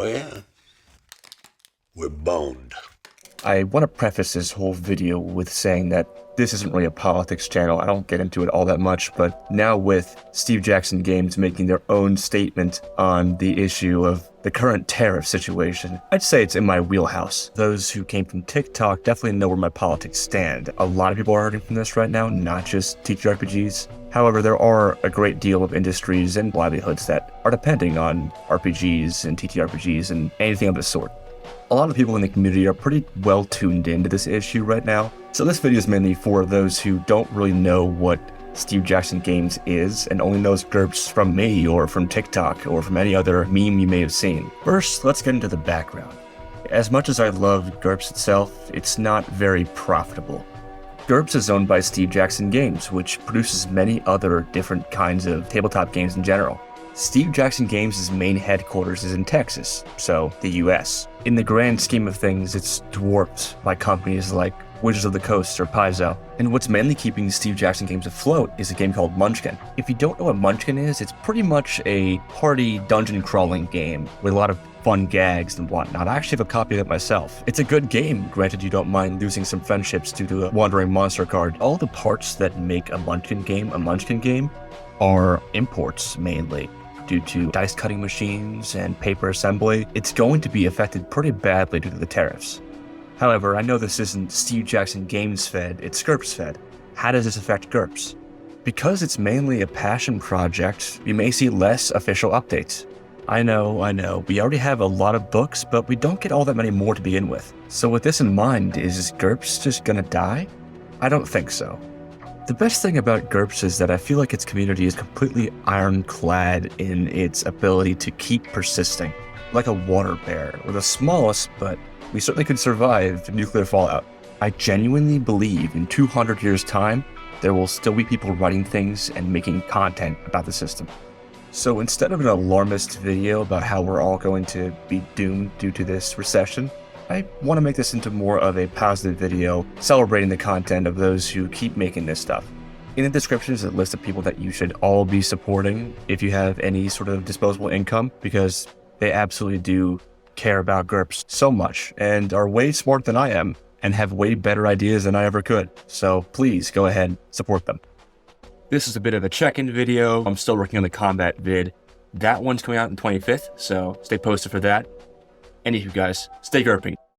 Oh yeah? We're boned. I want to preface this whole video with saying that this isn't really a politics channel. I don't get into it all that much, but now with Steve Jackson Games making their own statement on the issue of the current tariff situation, I'd say it's in my wheelhouse. Those who came from TikTok definitely know where my politics stand. A lot of people are hurting from this right now, not just TTRPGs. However, there are a great deal of industries and livelihoods that are depending on RPGs and TTRPGs and anything of the sort. A lot of people in the community are pretty well tuned into this issue right now, so this video is mainly for those who don't really know what Steve Jackson Games is and only knows GURPS from me or from TikTok or from any other meme you may have seen. First, let's get into the background. As much as I love GURPS itself, it's not very profitable. GURPS is owned by Steve Jackson Games, which produces many other different kinds of tabletop games in general. Steve Jackson Games' main headquarters is in Texas, so the US. In the grand scheme of things, it's dwarfed by companies like Wizards of the Coast or Paizo. And what's mainly keeping Steve Jackson Games afloat is a game called Munchkin. If you don't know what Munchkin is, it's pretty much a party dungeon crawling game with a lot of fun gags and whatnot. I actually have a copy of it myself. It's a good game, granted you don't mind losing some friendships due to a wandering monster card. All the parts that make a Munchkin game are imports mainly. Due to dice cutting machines and paper assembly, it's going to be affected pretty badly due to the tariffs. However, I know this isn't Steve Jackson Games fed, it's GURPS fed. How does this affect GURPS? Because it's mainly a passion project, you may see less official updates. I know, we already have a lot of books, but we don't get all that many more to begin with. So with this in mind, is GURPS just gonna die? I don't think so. The best thing about GURPS is that I feel like its community is completely ironclad in its ability to keep persisting. Like a water bear. We're the smallest, but we certainly could survive nuclear fallout. I genuinely believe in 200 years' time, there will still be people writing things and making content about the system. So instead of an alarmist video about how we're all going to be doomed due to this recession, I want to make this into more of a positive video celebrating the content of those who keep making this stuff. In the description is a list of people that you should all be supporting if you have any sort of disposable income, because they absolutely do care about GURPS so much and are way smarter than I am and have way better ideas than I ever could. So please go ahead, support them. This is a bit of a check-in video. I'm still working on the combat vid. That one's coming out on 25th, so stay posted for that. Anywho guys, stay GURPing.